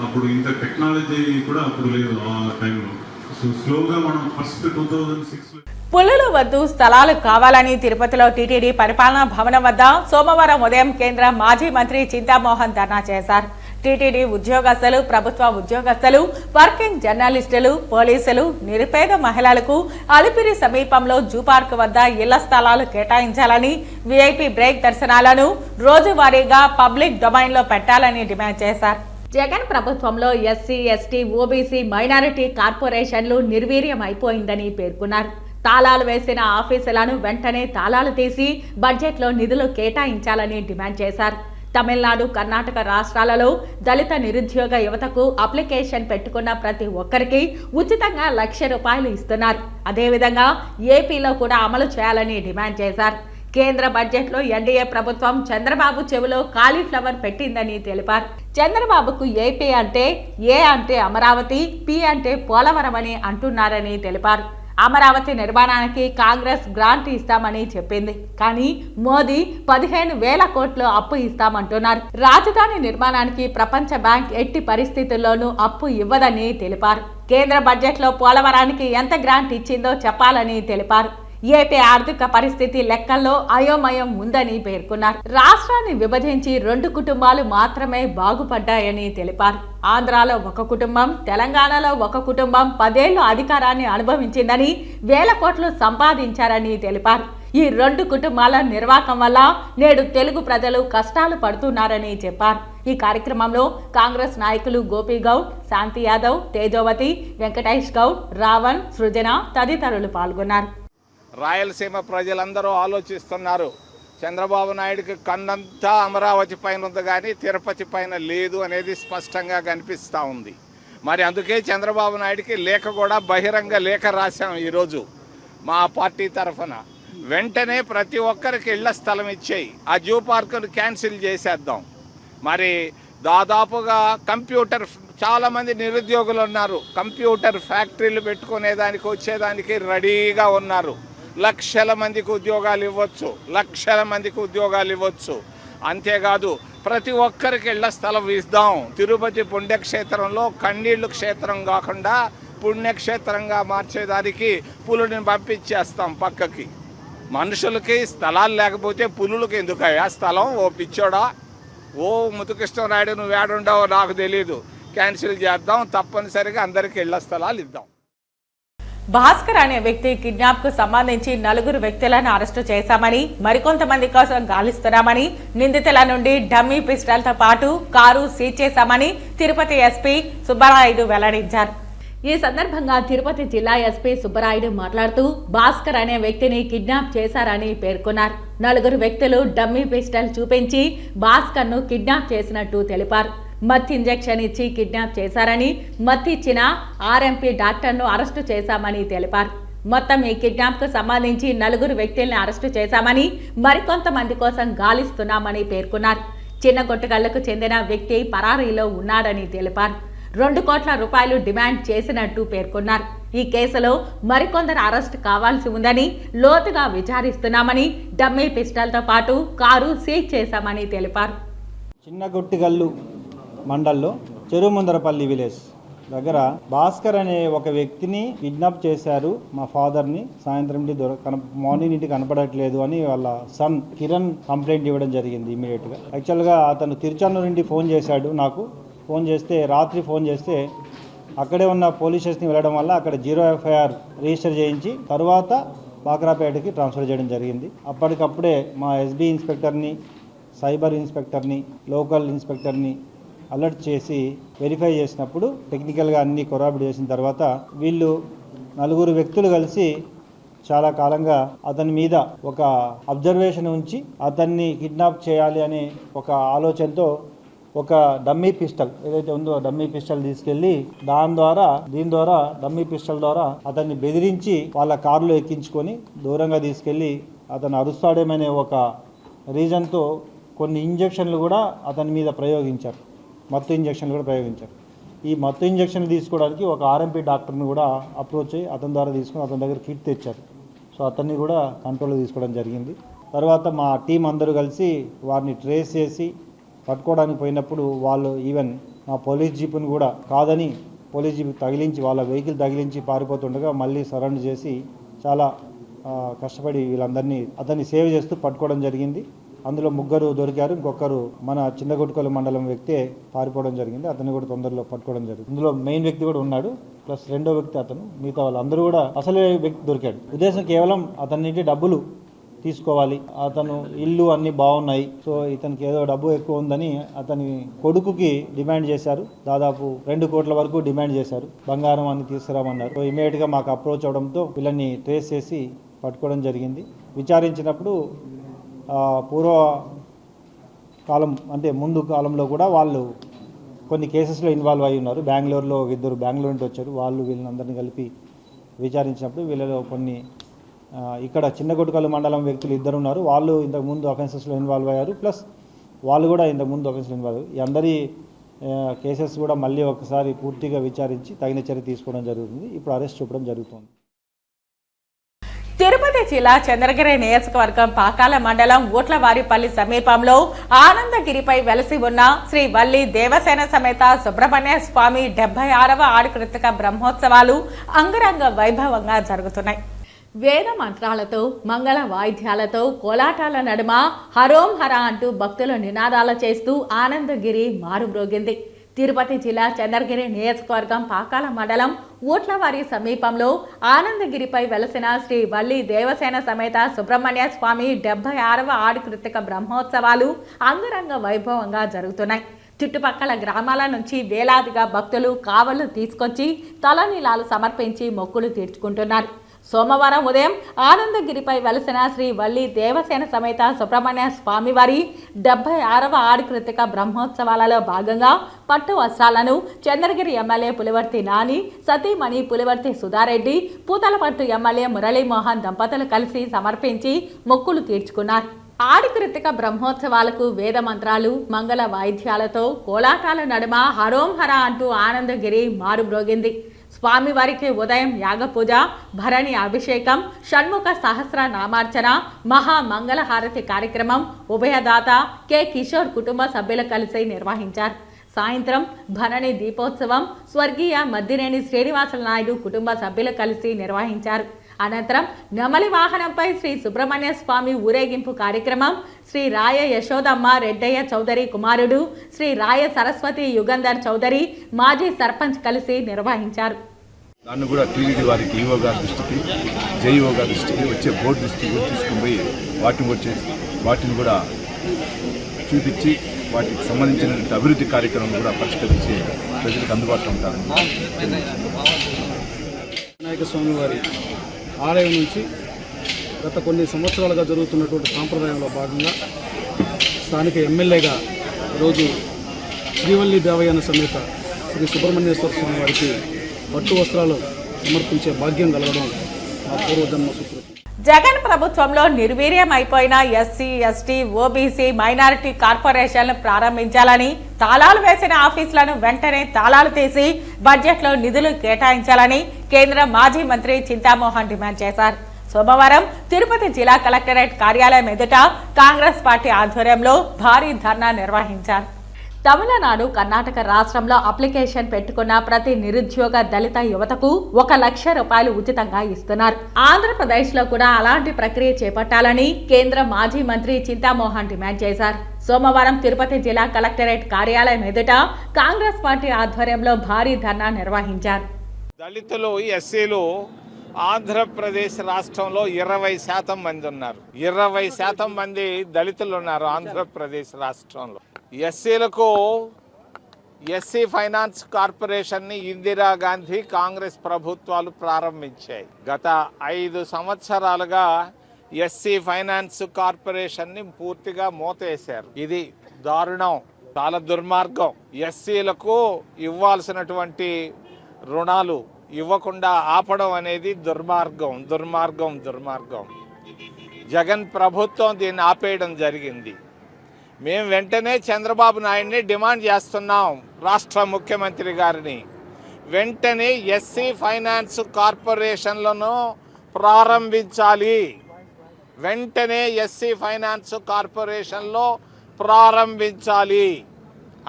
అప్పుడు ఇంత టెక్నాలజీ కూడా అప్పుడు లేదు ఆ టైంలో. సో స్లోగా మనం ఫస్ట్ 2006 పుల్లులు వద్దు స్థలాలు కావాలని తిరుపతిలో టీటీడీ పరిపాలనా భవనం వద్ద సోమవారం ఉదయం కేంద్ర మాజీ మంత్రి చింతామోహన్ ధర్నా చేశారు. టీటీడీ ఉద్యోగస్తులు, ప్రభుత్వ ఉద్యోగస్తులు, వర్కింగ్ జర్నలిస్టులు, పోలీసులు, నిరుపేద మహిళలకు అలిపిరి సమీపంలో జూ పార్క్ వద్ద ఇళ్ల స్థలాలు కేటాయించాలని, వీఐపీ బ్రేక్ దర్శనాలను రోజువారీగా పబ్లిక్ డొమైన్లో పెట్టాలని డిమాండ్ చేశారు. జగన్ ప్రభుత్వంలో ఎస్సీ, ఎస్టీ, ఓబీసీ, మైనారిటీ కార్పొరేషన్లు నిర్వీర్యం అయిపోయిందని పేర్కొన్నారు. తాళాలు వేసిన ఆఫీసులను వెంటనే తాళాలు తీసి బడ్జెట్లో నిధులు కేటాయించాలని డిమాండ్ చేశారు. తమిళనాడు, కర్ణాటక రాష్ట్రాలలో దళిత నిరుద్యోగ యువతకు అప్లికేషన్ పెట్టుకున్న ప్రతి ఒక్కరికి ఉచితంగా ₹1,00,000 ఇస్తున్నారు. అదేవిధంగా ఏపీలో కూడా అమలు చేయాలని డిమాండ్ చేశారు. కేంద్ర బడ్జెట్లో ఎన్డీఏ ప్రభుత్వం చంద్రబాబు చెవిలో కాలీఫ్లవర్ పెట్టిందని తెలిపారు. చంద్రబాబుకు ఏపీ అంటే ఏ అంటే అమరావతి, పి అంటే పోలవరం అని అంటున్నారని తెలిపారు. అమరావతి నిర్మాణానికి కాంగ్రెస్ గ్రాంట్ ఇస్తామని చెప్పింది. కానీ మోదీ 15,000 కోట్లు అప్పు ఇస్తామంటున్నారు. రాజధాని నిర్మాణానికి ప్రపంచ బ్యాంక్ ఎట్టి పరిస్థితుల్లోనూ అప్పు ఇవ్వదని తెలిపారు. కేంద్ర బడ్జెట్లో పోలవరానికి ఎంత గ్రాంట్ ఇచ్చిందో చెప్పాలని తెలిపారు. ఏపీ ఆర్థిక పరిస్థితి లెక్కల్లో అయోమయం ఉందని పేర్కొన్నారు. రాష్ట్రాన్ని విభజించి 2 కుటుంబాలు మాత్రమే బాగుపడ్డాయని తెలిపారు. ఆంధ్రాలో ఒక కుటుంబం, తెలంగాణలో ఒక కుటుంబం 10 ఏళ్లు అధికారాన్ని అనుభవించిందని, ₹1,000 కోట్లు సంపాదించారని తెలిపారు. ఈ 2 కుటుంబాల నిర్వాకం వల్ల నేడు తెలుగు ప్రజలు కష్టాలు పడుతున్నారని చెప్పారు. ఈ కార్యక్రమంలో కాంగ్రెస్ నాయకులు గోపి గౌడ్, శాంతి యాదవ్, తేజోవతి, వెంకటేష్ గౌడ్, రావణ్, సృజన తదితరులు పాల్గొన్నారు. రాయలసీమ ప్రజలందరూ ఆలోచిస్తున్నారు. చంద్రబాబు నాయుడికి కన్నంతా అమరావతి పైన ఉంది కానీ తిరుపతి పైన లేదు అనేది స్పష్టంగా కనిపిస్తూ ఉంది. మరి అందుకే చంద్రబాబు నాయుడికి లేఖ కూడా బహిరంగ లేఖ రాశాం ఈరోజు మా పార్టీ తరఫున. వెంటనే ప్రతి ఒక్కరికి ఇళ్ల స్థలం ఇచ్చేయి, ఆ జూ పార్కును క్యాన్సిల్ చేసేద్దాం. మరి దాదాపుగా చాలామంది నిరుద్యోగులు ఉన్నారు, కంప్యూటర్ ఫ్యాక్టరీలు పెట్టుకునేదానికి వచ్చేదానికి రెడీగా ఉన్నారు. లక్షల మందికి ఉద్యోగాలు ఇవ్వచ్చు. అంతేకాదు ప్రతి ఒక్కరికి ఇళ్ల స్థలం ఇద్దాం. తిరుపతి పుణ్యక్షేత్రంలో కన్నీళ్లు క్షేత్రం కాకుండా పుణ్యక్షేత్రంగా మార్చేదానికి పులుని పంపించేస్తాం పక్కకి. మనుషులకి స్థలాలు లేకపోతే పులులకి ఎందుకయ్యా స్థలం? ఓ పిచ్చోడా, ఓ ముతుకృష్ణనాయుడు, నువ్వు ఏడుండవో నాకు తెలీదు. క్యాన్సిల్ చేద్దాం, తప్పనిసరిగా అందరికీ ఇళ్ల స్థలాలు ఇద్దాం. భాస్కర్ అనే వ్యక్తి కిడ్నాప్ కు సంబంధించి 4 వ్యక్తులను అరెస్టు చేశామని, మరికొంతమంది కోసం గాలిస్తున్నామని, నిందితుల నుండి డమ్మీ పిస్టల్తో పాటు కారు సీజ్ చేశామని తిరుపతి ఎస్పీ సుబ్బరాయుడు వెల్లడించారు. ఈ సందర్భంగా తిరుపతి జిల్లా ఎస్పీ సుబ్బరాయుడు మాట్లాడుతూ భాస్కర్ అనే వ్యక్తిని కిడ్నాప్ చేశారని పేర్కొన్నారు. 4 వ్యక్తులు డమ్మీ పిస్టల్ చూపించి భాస్కర్ ను కిడ్నాప్ చేసినట్టు తెలిపారు. మత్తు ఇంజెక్షన్ ఇచ్చి కిడ్నాప్ చేశారని, మత్తు ఇచ్చిన ఆర్ఎంపీ డాక్టర్ను అరెస్టు చేశామని తెలిపారు. మొత్తం ఈ కిడ్నాప్ కు సంబంధించి 4 వ్యక్తుల్ని అరెస్టు చేశామని, మరికొంతమంది కోసం గాలిస్తున్నామని పేర్కొన్నారు. చిన్న కొట్టుగళ్లకు చెందిన వ్యక్తి పరారీలో ఉన్నాడని తెలిపారు. ₹2 కోట్ల డిమాండ్ చేసినట్టు పేర్కొన్నారు. ఈ కేసులో మరికొందరు అరెస్ట్ కావాల్సి ఉందని, లోతుగా విచారిస్తున్నామని, డమ్మీ పిస్టల్తో పాటు కారు సీజ్ చేశామని తెలిపారు. చిన్న కొట్టుగల్లు మండల్లో చెరుముందరపల్లి విలేజ్ దగ్గర భాస్కర్ అనే ఒక వ్యక్తిని కిడ్నాప్ చేశారు. మా ఫాదర్ని సాయంత్రం మార్నింగ్ ఇంటికి కనపడట్లేదు అని వాళ్ళ సన్ కిరణ్ కంప్లైంట్ ఇవ్వడం జరిగింది ఇమీడియట్గా. యాక్చువల్గా అతను తిరుచానూరు నుండి ఫోన్ చేశాడు నాకు. రాత్రి ఫోన్ చేస్తే అక్కడే ఉన్న పోలీస్ స్టేషన్కి వెళ్ళడం వల్ల అక్కడ 0 FIR రిజిస్టర్ చేయించి తర్వాత బాక్రాపేటకి ట్రాన్స్ఫర్ చేయడం జరిగింది. అప్పటికప్పుడే మా ఎస్బీ ఇన్స్పెక్టర్ని, సైబర్ ఇన్స్పెక్టర్ని, లోకల్ ఇన్స్పెక్టర్ని అలర్ట్ చేసి వెరిఫై చేసినప్పుడు టెక్నికల్గా అన్ని కొరాబిట్ చేసిన తర్వాత వీళ్ళు 4 వ్యక్తులు కలిసి చాలా కాలంగా అతని మీద ఒక అబ్జర్వేషన్ ఉంచి అతన్ని కిడ్నాప్ చేయాలి అనే ఒక ఆలోచనతో ఒక డమ్మీ పిస్టల్ ఏదైతే ఉందో డమ్మీ పిస్టల్ తీసుకెళ్లి దీని ద్వారా డమ్మీ పిస్టల్ ద్వారా అతన్ని బెదిరించి వాళ్ళ కారులో ఎక్కించుకొని దూరంగా తీసుకెళ్లి అతను అరుస్తాడేమనే ఒక రీజన్తో కొన్ని ఇంజెక్షన్లు కూడా అతని మీద ప్రయోగించారు. మత్తు ఇంజెక్షన్లు కూడా ప్రయోగించారు. ఈ మత్తు ఇంజెక్షన్ తీసుకోవడానికి ఒక ఆర్ఎంపీ డాక్టర్ని కూడా అప్రోచ్ అయ్యి అతని ద్వారా తీసుకుని అతని దగ్గర కిట్ తెచ్చారు. సో అతన్ని కూడా కంట్రోల్లో తీసుకోవడం జరిగింది. తర్వాత మా టీం అందరూ కలిసి వారిని ట్రేస్ చేసి పట్టుకోవడానికి పోయినప్పుడు వాళ్ళు ఈవెన్ మా పోలీస్ జీపుని కూడా కాదని పోలీస్ జీప్ తగిలించి వాళ్ళ వెహికల్ తగిలించి పారిపోతుండగా మళ్ళీ సరౌండ్ చేసి చాలా కష్టపడి వీళ్ళందరినీ అతన్ని సేవ్ చేస్తూ పట్టుకోవడం జరిగింది. అందులో 3 దొరికారు. ఇంకొకరు మన చిన్నగొట్టుకోలు మండలం వ్యక్తే పారిపోవడం జరిగింది. అతన్ని కూడా తొందరలో పట్టుకోవడం జరిగింది. ఇందులో మెయిన్ వ్యక్తి కూడా ఉన్నాడు, ప్లస్ 2వ వ్యక్తి అతను. మిగతా వాళ్ళందరూ కూడా అసలే వ్యక్తి దొరికాడు. ఉద్దేశం కేవలం అతని నుండి డబ్బులు తీసుకోవాలి. అతను ఇల్లు అన్నీ బాగున్నాయి, సో ఇతనికి ఏదో డబ్బు ఎక్కువ ఉందని అతని కొడుకుకి డిమాండ్ చేశారు. దాదాపు 2 కోట్ల వరకు డిమాండ్ చేశారు. బంగారం అన్ని తీసుకురామన్నారు. సో ఇమీడియట్గా మాకు అప్రోచ్ అవడంతో వీళ్ళని ట్రేస్ చేసి పట్టుకోవడం జరిగింది. విచారించినప్పుడు పూర్వ కాలం అంటే ముందు కాలంలో కూడా వాళ్ళు కొన్ని కేసెస్లో ఇన్వాల్వ్ అయి ఉన్నారు. బెంగళూరులో 2 బెంగళూరు నుండి వచ్చారు. వాళ్ళు వీళ్ళందరినీ కలిపి విచారించినప్పుడు వీళ్ళలో కొన్ని ఇక్కడ చిన్నగొట్టుకల్లు మండలం వ్యక్తులు 2 ఉన్నారు. వాళ్ళు ఇంతకుముందు అఫెన్సెస్లో ఇన్వాల్వ్ అయ్యారు, ప్లస్ వాళ్ళు కూడా ఇంతకుముందు అఫెన్స్లో ఇన్వాల్వ్ అయ్యారు. ఈ అందరి కేసెస్ కూడా మళ్ళీ ఒకసారి పూర్తిగా విచారించి తగిన చర్య తీసుకోవడం జరుగుతుంది. ఇప్పుడు అరెస్ట్ చూపడం జరుగుతుంది. తిరుపతి జిల్లా చంద్రగిరి నియోజకవర్గం పాకాల మండలం ఊట్లవారిపల్లి సమీపంలో ఆనందగిరిపై వెలసి ఉన్న శ్రీ వల్లి దేవసేన సమేత సుబ్రహ్మణ్య స్వామి 76వ ఆడికృతిక బ్రహ్మోత్సవాలు అంగరంగ వైభవంగా జరుగుతున్నాయి. వేద మంత్రాలతో మంగళ వాయిద్యాలతో కోలాటాల నడుమ హరోం హర అంటూ భక్తులు నినాదాలు చేస్తూ ఆనందగిరి మారుమ్రోగింది. తిరుపతి జిల్లా చంద్రగిరి నియోజకవర్గం పాకాల మండలం ఊట్లవారి సమీపంలో ఆనందగిరిపై వెలసిన శ్రీ వల్లి దేవసేన సమేత సుబ్రహ్మణ్య స్వామి 76వ ఆడికృతిక బ్రహ్మోత్సవాలు అంగరంగ వైభవంగా జరుగుతున్నాయి. చుట్టుపక్కల గ్రామాల నుంచి వేలాదిగా భక్తులు కావళ్లు తీసుకొచ్చి తలనీలాలు సమర్పించి మొక్కులు తీర్చుకుంటున్నారు. సోమవారం ఉదయం ఆనందగిరిపై వెలసిన శ్రీ వల్లి దేవసేన సమేత సుబ్రహ్మణ్య స్వామివారి 76వ ఆడికృతిక బ్రహ్మోత్సవాలలో భాగంగా పట్టు వస్త్రాలను చంద్రగిరి ఎమ్మెల్యే పులివర్తి నాని, సతీమణి పులివర్తి సుధారెడ్డి, పూతలపట్టు ఎమ్మెల్యే మురళీమోహన్ దంపతులు కలిసి సమర్పించి మొక్కులు తీర్చుకున్నారు. ఆడికృతిక బ్రహ్మోత్సవాలకు వేద మంత్రాలు, మంగళ వాయిద్యాలతో కోలాటాల నడుమ హరోం హర అంటూ ఆనందగిరి మారుమ్రోగింది. స్వామివారికి ఉదయం యాగపూజ, భరణి అభిషేకం, షణ్ముఖ సహస్ర నామార్చన, మహామంగళహారతి కార్యక్రమం ఉభయదాత కె కిషోర్ కుటుంబ సభ్యులు కలిసి నిర్వహించారు. సాయంత్రం భరణి దీపోత్సవం స్వర్గీయ మద్దినేని శ్రీనివాసుల నాయుడు కుటుంబ సభ్యులు కలిసి నిర్వహించారు. అనంతరం నెమలి వాహనంపై శ్రీ సుబ్రహ్మణ్య స్వామి ఊరేగింపు కార్యక్రమం శ్రీ రాయ యశోదమ్మ రెడ్డయ్య చౌదరి కుమారుడు శ్రీ రాయ సరస్వతి యుగంధర్ చౌదరి మాజీ సర్పంచ్ కలిసి నిర్వహించారు. దాన్ని కూడా టీడీడీ వారికి ఈఓ గారి దృష్టికి, జేఈఓ గారి దృష్టికి, వచ్చే బోర్డు దృష్టికి తీసుకుని పోయి వాటిని కూడా చూపించి వాటికి సంబంధించిన అభివృద్ధి కార్యక్రమం కూడా పరిష్కరించి ప్రజలకు అందుబాటులో ఉంటారని వినాయక స్వామి వారి ఆలయం నుంచి గత కొన్ని సంవత్సరాలుగా జరుగుతున్నటువంటి సాంప్రదాయంలో భాగంగా స్థానిక ఎమ్మెల్యేగా ఈరోజు శ్రీవల్లి దేవయాన సమేత శ్రీ సుబ్రహ్మణ్యేశ్వర స్వామి వారికి పట్టు వస్త్రాలు సమర్పించే భాగ్యం కలగడం మా పూర్వజన్మ సుకృతి. జగన్ ప్రభుత్వంలో నిర్వీర్యం అయిపోయిన ఎస్సీ, ఎస్టీ, ఓబీసీ, మైనారిటీ కార్పొరేషన్లు ప్రారంభించాలని, తాళాలు వేసిన ఆఫీసులను వెంటనే తాళాలు తీసి బడ్జెట్లో నిధులు కేటాయించాలని కేంద్ర మాజీ మంత్రి చింతామోహన్ డిమాండ్ చేశారు. సోమవారం తిరుపతి జిల్లా కలెక్టరేట్ కార్యాలయం ఎదుట కాంగ్రెస్ పార్టీ ఆధ్వర్యంలో భారీ ధర్నా నిర్వహించారు. తమిళనాడు, కర్ణాటక రాష్ట్రంలో అప్లికేషన్ పెట్టుకున్న ప్రతి నిరుద్యోగ దళిత యువతకు 1 లక్ష రూపాయలు ఉచితంగా ఇస్తున్నారు. ఆంధ్రప్రదేశ్లో కూడా అలాంటి ప్రక్రియ చేపట్టాలని కేంద్ర మాజీ మంత్రి చింతామోహన్ డిమాండ్ చేశారు. సోమవారం తిరుపతి జిల్లా కలెక్టరేట్ కార్యాలయం ఎదుట కాంగ్రెస్ పార్టీ ఆధ్వర్యంలో భారీ ధర్నా నిర్వహించారు. దళితులు, ఎస్సీలు ఆంధ్రప్రదేశ్ రాష్ట్రంలో 20% మంది ఉన్నారు. 20% మంది దళితులు ఉన్నారు ఆంధ్రప్రదేశ్ రాష్ట్రంలో. ఎస్సీలకు ఎస్సీ ఫైనాన్స్ కార్పొరేషన్ని ఇందిరాగాంధీ కాంగ్రెస్ ప్రభుత్వాలు ప్రారంభించాయి. గత 5 సంవత్సరాలుగా ఎస్సీ ఫైనాన్స్ కార్పొరేషన్ని పూర్తిగా మూతేశారు. ఇది దారుణం, చాలా దుర్మార్గం. ఎస్సీలకు ఇవ్వాల్సినటువంటి రుణాలు ఇవ్వకుండా ఆపడం అనేది దుర్మార్గం, దుర్మార్గం, దుర్మార్గం. జగన్ ప్రభుత్వం దీన్ని ఆపేయడం జరిగింది. మేము వెంటనే చంద్రబాబు నాయుడిని డిమాండ్ చేస్తున్నాం, రాష్ట్ర ముఖ్యమంత్రి గారిని, వెంటనే ఎస్సీ ఫైనాన్స్ కార్పొరేషన్లను ప్రారంభించాలి. వెంటనే ఎస్సీ ఫైనాన్స్ కార్పొరేషన్లో ప్రారంభించాలి.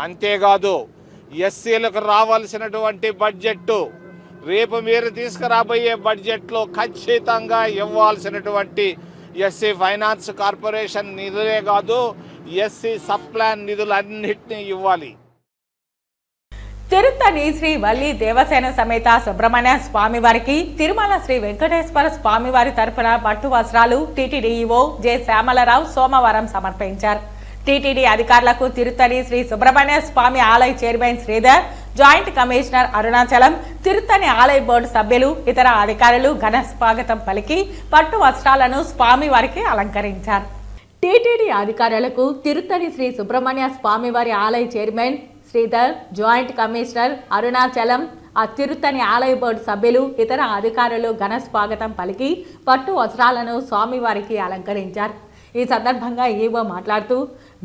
అంతేకాదు ఎస్సీలకు రావాల్సినటువంటి బడ్జెట్టు రేపు మీరు తీసుకురాబోయే బడ్జెట్లో ఖచ్చితంగా ఇవ్వాల్సినటువంటి ఎస్సీ ఫైనాన్స్ కార్పొరేషన్ నిధులే కాదు, ఎస్సీ సప్లాన్ నిధులన్నింటినీ ఇవ్వాలి. తిరుత్తని శ్రీ వల్లి దేవసేన సమేత సుబ్రహ్మణ్య స్వామి వారికి తిరుమల శ్రీ వెంకటేశ్వర స్వామి వారి తరపున పట్టు వస్త్రాలు టీటీడీ ఈవో జె శ్యామలరావు సోమవారం సమర్పించారు. టీటీడీ అధికారులకు తిరుత్తని శ్రీ సుబ్రహ్మణ్య స్వామి ఆలయ chairman Sridhar, joint commissioner Arunachalam, Tiruttani ఆలయ బోర్డు సభ్యులు, ఇతర అధికారులు ఘన స్వాగతం పలికి పట్టు వస్త్రాలను స్వామి వారికి అలంకరించారు. టీటీడీ అధికారులకు తిరుత్తని శ్రీ సుబ్రహ్మణ్య స్వామి వారి ఆలయ chairman Sridhar, joint commissioner Arunachalam, Tiruttani ఆలయ బోర్డు సభ్యులు, ఇతర అధికారులు ఘన స్వాగతం పలికి పట్టు వస్త్రాలను స్వామివారికి అలంకరించారు. ఈ సందర్భంగా ఈవో మాట్లాడుతూ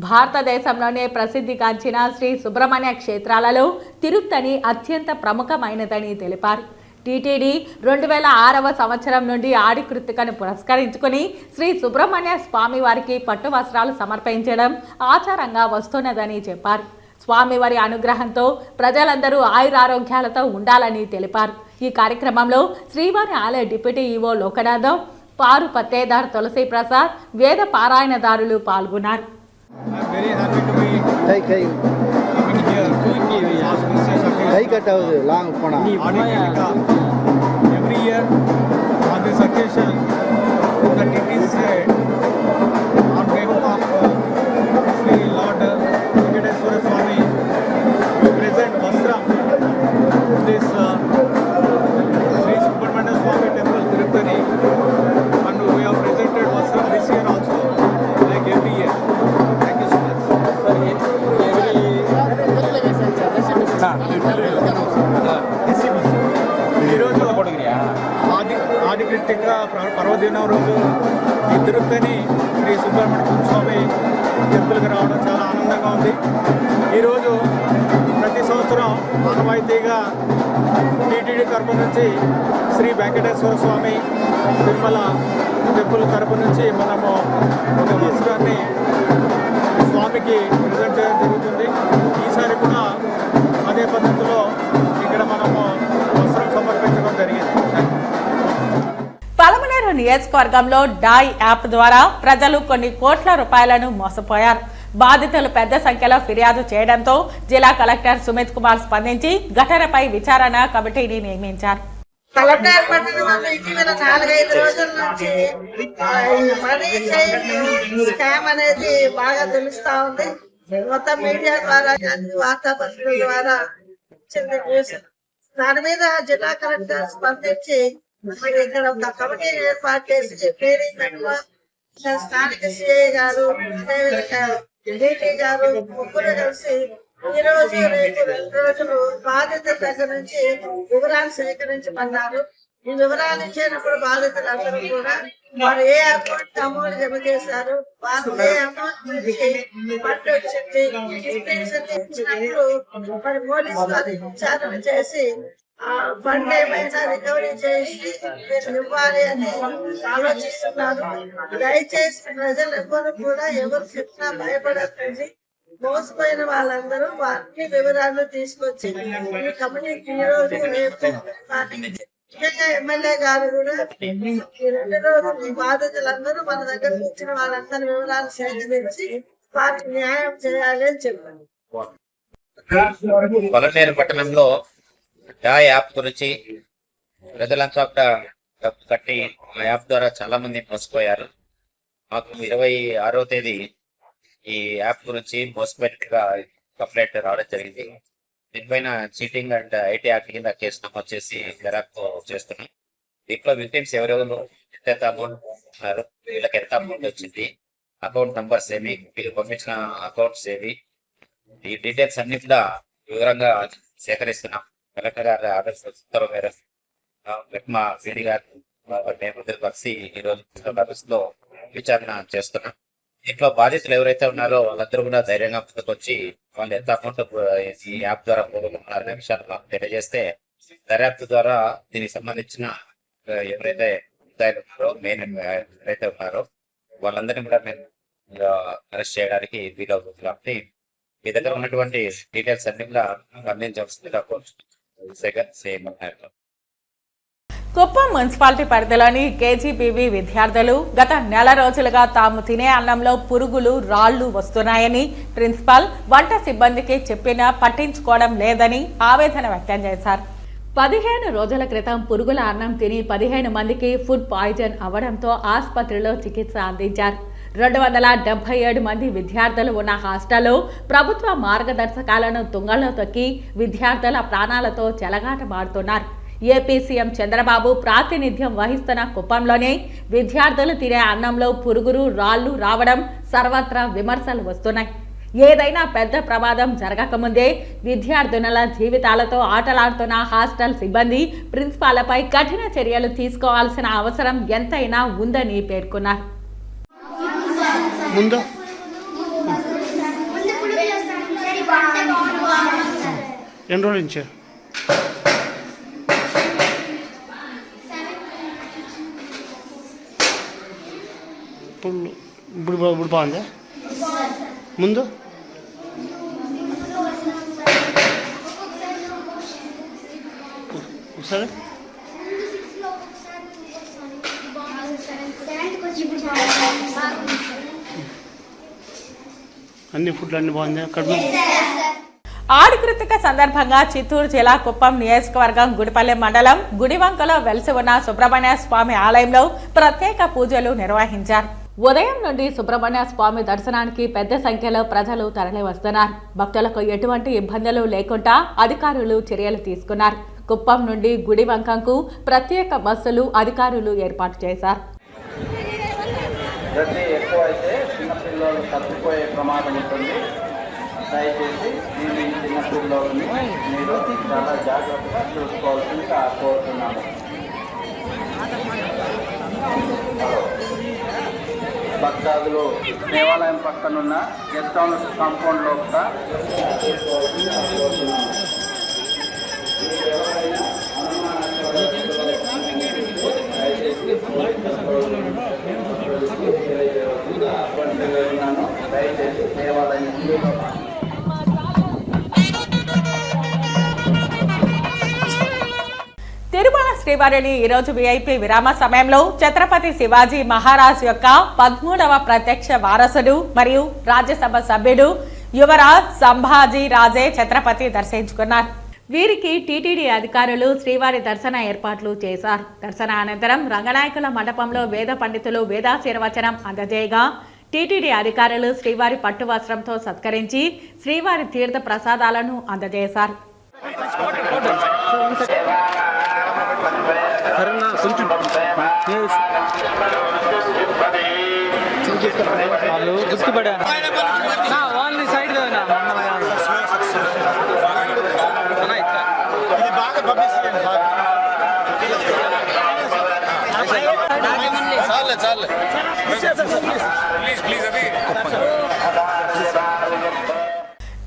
భారతదేశంలోనే ప్రసిద్ధిగాంచిన శ్రీ సుబ్రహ్మణ్య క్షేత్రాలలో తిరుత్తని అత్యంత ప్రముఖమైనదని తెలిపారు. టీటీడీ 2006వ సంవత్సరం నుండి ఆడి కృత్తికను పురస్కరించుకుని శ్రీ సుబ్రహ్మణ్య స్వామి వారికి పట్టు వస్త్రాలు సమర్పించడం ఆచారంగా వస్తున్నదని చెప్పారు. స్వామివారి అనుగ్రహంతో ప్రజలందరూ ఆయురారోగ్యాలతో ఉండాలని తెలిపారు. ఈ కార్యక్రమంలో శ్రీవారి ఆలయ డిప్యూటీ ఈవో లోకనాథం, పారు పత్తేదార్ తులసి ప్రసాద్, వేద పారాయణదారులు పాల్గొన్నారు. This Sri Subramania Swami Temple, Tirupati, and we have presented Vasram this year also, like every year. Thank you so much. ఈరోజు ఆది కృత్తిక పర్వదినం రోజు ఈ తిరుపతిని శ్రీ సుబ్రహ్మణ్య స్వామి టెంపుల్కి రావడం చాలా ఆనందంగా ఉంది. ఈరోజు ప్రతి సంవత్సరం ఆనవాయితీగా టీటీడీ తరపు నుంచి శ్రీ వెంకటేశ్వర స్వామి తిరుమల టెంపుల్ తరపు నుంచి మనము ఒక వస్త్రాన్ని స్వామికి ప్రజెంట్ చేయడం జరుగుతుంది. ఈసారి కూడా అదే పద్ధతిలో ఇక్కడ మనము వస్త్రం సమర్పించడం జరిగింది. పలమనేరు నియోజకవర్గంలో డాయ్ యాప్ ద్వారా ప్రజలు కొన్ని కోట్ల రూపాయలను మోసపోయారు. బాధితులు పెద్ద సంఖ్యలో ఫిర్యాదు చేయడంతో జిల్లా కలెక్టర్ సుమిత్ కుమార్ స్పందించి ఘటనపై విచారణ కమిటీని నియమించారు. కలెక్టర్ పట్టణంలో ఇటీవల 4-5 రోజుల నుంచి మనీ స్కామ్ అనేది బాగా తెలుస్తా ఉంది. మొత్తం మీడియా ద్వారా కానీ వార్తాపత్రికల ద్వారా వచ్చింది న్యూస్. దాని మీద జిల్లా కలెక్టర్ స్పందించి ఇక్కడ ఒక కమిటీ ఏర్పాటు చేసి స్థానిక సిఐ గారు, అదేవిధంగా డిటి గారు ముగ్గురు కలిసి ఈ రోజు రేపు 2 రోజులు బాధితుల దగ్గర నుంచి వివరాలు సేకరించమన్నారు. ఈ వివరాలు ఇచ్చినప్పుడు బాధితులందరూ కూడా వారు ఏ అకౌంట్ అమౌంట్ జమ చేశారు, వారు ఏ అమౌంట్ నుంచి పట్టు వచ్చింది ఇచ్చినప్పుడు మరి పోలీసు వారు విచారణ చేసి ఆ ఫండ్ ఏమైనా రికవరీ చేసి మీరు ఇవ్వాలి అని ఆలోచిస్తున్నారు. దయచేసి ప్రజలు ఎవ్వరు కూడా ఎవరు చెప్పినా భయపడకండి. మోసపోయిన వాళ్ళందరూ వారికి వివరాలు తీసుకొచ్చి ఈ కమిటీకి ఈ రోజు ముఖ్యంగా ఎమ్మెల్యే గారు కూడా ఈ 2 రోజులు ఈ బాధితులందరూ మన దగ్గరకు వచ్చిన వాళ్ళందరూ వివరాలు సేకరించి వారికి న్యాయం చేయాలి అని చెప్పారు. పలమనేరు పట్టణంలో డాయ్ యాప్ గురించి ప్రజలంతా డబ్బు కట్టి ఆ యాప్ ద్వారా చాలా మంది మోసపోయారు. మాకు 26వ తేదీ ఈ యాప్ గురించి మోసపోయినట్టుగా కంప్లైంట్ రావడం జరిగింది. దీనిపైన చీటింగ్ అండ్ ఐటీ యాక్ట్ కింద కేసు నమోదు చేసి దర్యాప్తు చేస్తున్నాం. దీంట్లో విక్టిమ్స్ ఎవరెవరు ఎంత అమౌంట్ ఉన్నారు, వీళ్ళకి ఎంత అమౌంట్ వచ్చింది, అకౌంట్ నంబర్స్ ఏమి, వీళ్ళు పంపించిన అకౌంట్స్ ఏవి, ఈ డీటెయిల్స్ అన్ని కూడా వివరంగా సేకరిస్తున్నాం. కలెక్టర్ గారి ఆర్డర్స్ ఉత్తర్వు మేరకు మా సిడి గారు మేము కలిసి ఈరోజు ఆఫీస్లో విచారణ చేస్తున్నాం. దీంట్లో బాధితులు ఎవరైతే ఉన్నారో వాళ్ళందరూ కూడా ధైర్యంగా ముందుకొచ్చి వాళ్ళు ఎంత అమౌంట్ ఈ యాప్ ద్వారా పోగొట్టుకున్నారనే విషయాలు మాకు తెలియజేస్తే దర్యాప్తు ద్వారా దీనికి సంబంధించిన ఎవరైతే ఉన్నారో మెయిన్ ఎవరైతే ఉన్నారో వాళ్ళందరినీ కూడా మేము అరెస్ట్ చేయడానికి వీలవుతుంది. కాబట్టి మీ దగ్గర ఉన్నటువంటి డీటెయిల్స్ అన్ని కూడా అందించవలసిందిగా కోరుతున్నాం. కుప్పం మున్సిపాలిటీ పరిధిలోని కేజీబీవీ విద్యార్థులు గత నెల రోజులుగా తాము తినే అన్నంలో పురుగులు రాళ్లు వస్తున్నాయని ప్రిన్సిపాల్ వంట సిబ్బందికి చెప్పినా పట్టించుకోవడం లేదని ఆవేదన వ్యక్తం చేశారు. 15 రోజుల క్రితం పురుగుల అన్నం తిని 15 మందికి ఫుడ్ పాయిజన్ అవ్వడంతో ఆసుపత్రిలో చికిత్స అందించారు. 277 మంది విద్యార్థులు ఉన్న హాస్టల్లో ప్రభుత్వ మార్గదర్శకాలను తుంగలో తొక్కి విద్యార్థుల ప్రాణాలతో చెలగాటమాడుతున్నారు. ఏపీ సీఎం చంద్రబాబు ప్రాతినిధ్యం వహిస్తున్న కుప్పంలోనే విద్యార్థులు తినే అన్నంలో పురుగులు రాళ్లు రావడం సర్వత్రా విమర్శలు వస్తున్నాయి. ఏదైనా పెద్ద ప్రమాదం జరగకముందే విద్యార్థినుల జీవితాలతో ఆటలాడుతున్న హాస్టల్ సిబ్బంది ప్రిన్సిపాలపై కఠిన చర్యలు తీసుకోవాల్సిన అవసరం ఎంతైనా ఉందని పేర్కొన్నారు. ఇప్పుడు బాగుందా ముందు సరే అన్ని ఫుడ్లు అన్ని బాగుందా కడుపు ఆడికృతిక సందర్భంగా చిత్తూరు జిల్లా కుప్పం నియోజకవర్గం గుడిపల్లె మండలం గుడివంకలో వెలిసి ఉన్న సుబ్రహ్మణ్య స్వామి ఆలయంలో ప్రత్యేక పూజలు నిర్వహించారు. ఉదయం నుండి సుబ్రహ్మణ్య స్వామి దర్శనానికి పెద్ద సంఖ్యలో ప్రజలు తరలి వస్తున్నారు. భక్తులకు ఎటువంటి ఇబ్బందులు లేకుండా అధికారులు చర్యలు తీసుకున్నారు. కుప్పం నుండి గుడివంకంకు ప్రత్యేక బస్సులు అధికారులు ఏర్పాటు చేశారు. దయచేసి మీరు ఈ చిన్న పిల్లలని మీరు చాలా జాగ్రత్తగా చూసుకోవాల్సిందిగా కోరుతున్నాను. భక్తాదులు దేవాలయం పక్కనున్న గెస్ట్ హౌస్ కాంపౌండ్ లోపల దయచేసి దేవాలయం తిరుమల శ్రీవారిని ఈరోజు విఐపి విరామ సమయంలో ఛత్రపతి శివాజీ మహారాజ్ యొక్క 13వ ప్రత్యక్ష వారసుడు మరియు రాజ్యసభ సభ్యుడు యువరాజ్ సంభాజీ రాజే ఛత్రపతి దర్శించుకున్నారు. వీరికి టీటీడీ అధికారులు శ్రీవారి దర్శన ఏర్పాట్లు చేశారు. దర్శన అనంతరం రంగనాయకుల మండపంలో వేద పండితులు వేదాశీర్వచనం అందజేయగా టీటీడీ అధికారులు శ్రీవారి పట్టు వస్త్రంతో సత్కరించి శ్రీవారి తీర్థ ప్రసాదాలను అందజేశారు.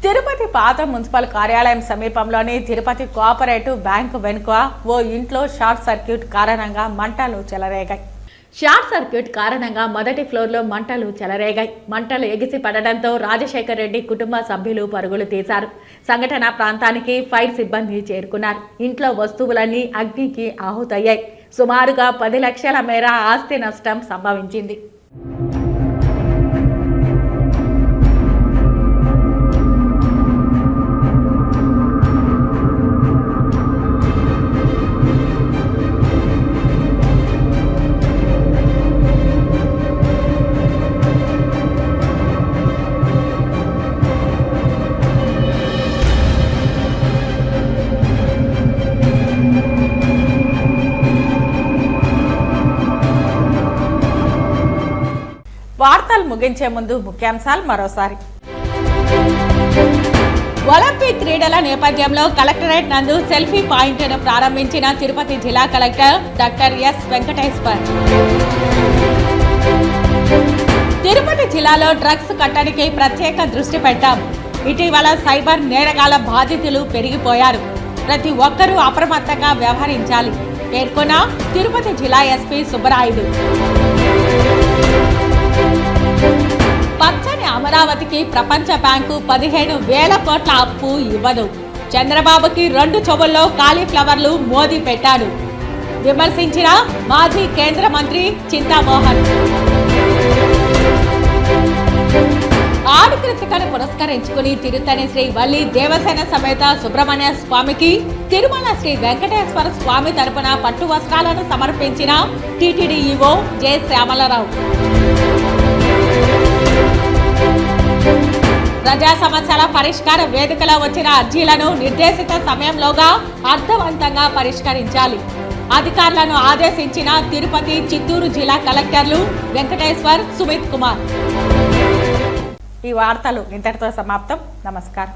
తిరుపతి పాత మున్సిపల్ కార్యాలయం సమీపంలోని తిరుపతి కోఆపరేటివ్ బ్యాంకు వెనుక ఓ ఇంట్లో షార్ట్ సర్క్యూట్ కారణంగా మంటలు చెలరేగాయి. షార్ట్ సర్క్యూట్ కారణంగా మొదటి ఫ్లోర్లో మంటలు చెలరేగాయి. మంటలు ఎగిసి పడడంతో రాజశేఖర్ రెడ్డి కుటుంబ సభ్యులు పరుగులు తీశారు. సంఘటన ప్రాంతానికి ఫైర్ సిబ్బంది చేరుకున్నారు. ఇంట్లో వస్తువులన్నీ అగ్నికి ఆహుతయ్యాయి. సుమారుగా 10 లక్షల మేర ఆస్తి నష్టం సంభవించింది. వార్తలు ముగించే ముందు ముఖ్యాంశాలు మరోసారి. ఒలింపిక్ క్రీడల నేపథ్యంలో కలెక్టరేట్ నందు సెల్ఫీ పాయింట్ను ప్రారంభించిన తిరుపతి జిల్లా collector doctor yes Venkateshwar. Tirupati జిల్లాలో డ్రగ్స్ కట్టడికి ప్రత్యేక దృష్టి పెట్టాం. ఇటీవల సైబర్ నేరగాళ్ల బాధితులు పెరిగిపోయారు. ప్రతి ఒక్కరూ అప్రమత్తంగా వ్యవహరించాలి పేర్కొన్న తిరుపతి జిల్లా ఎస్పీ సుబ్బరాయుడు. పచ్చని అమరావతికి ప్రపంచ బ్యాంకు 15,000 కోట్ల అప్పు ఇవ్వదు. చంద్రబాబుకి 2 చెవుల్లో కాలీఫ్లవర్లు మోదీ పెట్టాడు. విమర్శించిన మాజీ కేంద్ర మంత్రి చింతామోహన్. ఆడికృతికను పురస్కరించుకుని తిరుత్తని శ్రీ వల్లి దేవసేన సమేత సుబ్రహ్మణ్య స్వామికి తిరుమల శ్రీ వెంకటేశ్వర స్వామి తరపున పట్టు వస్త్రాలను సమర్పించిన టీటీడీ ఈవో జె శ్యామలరావు. ప్రజా సమస్యల పరిష్కార వేదికలో వచ్చిన అర్జీలను నిర్దేశిత సమయంలోగా అర్థవంతంగా పరిష్కరించాలి. అధికారులను ఆదేశించిన తిరుపతి, చిత్తూరు జిల్లా కలెక్టర్లు వెంకటేశ్వర్, సుమిత్ కుమార్. ఈ వార్తలు ఇంతటితో సమాప్తం. నమస్కారం.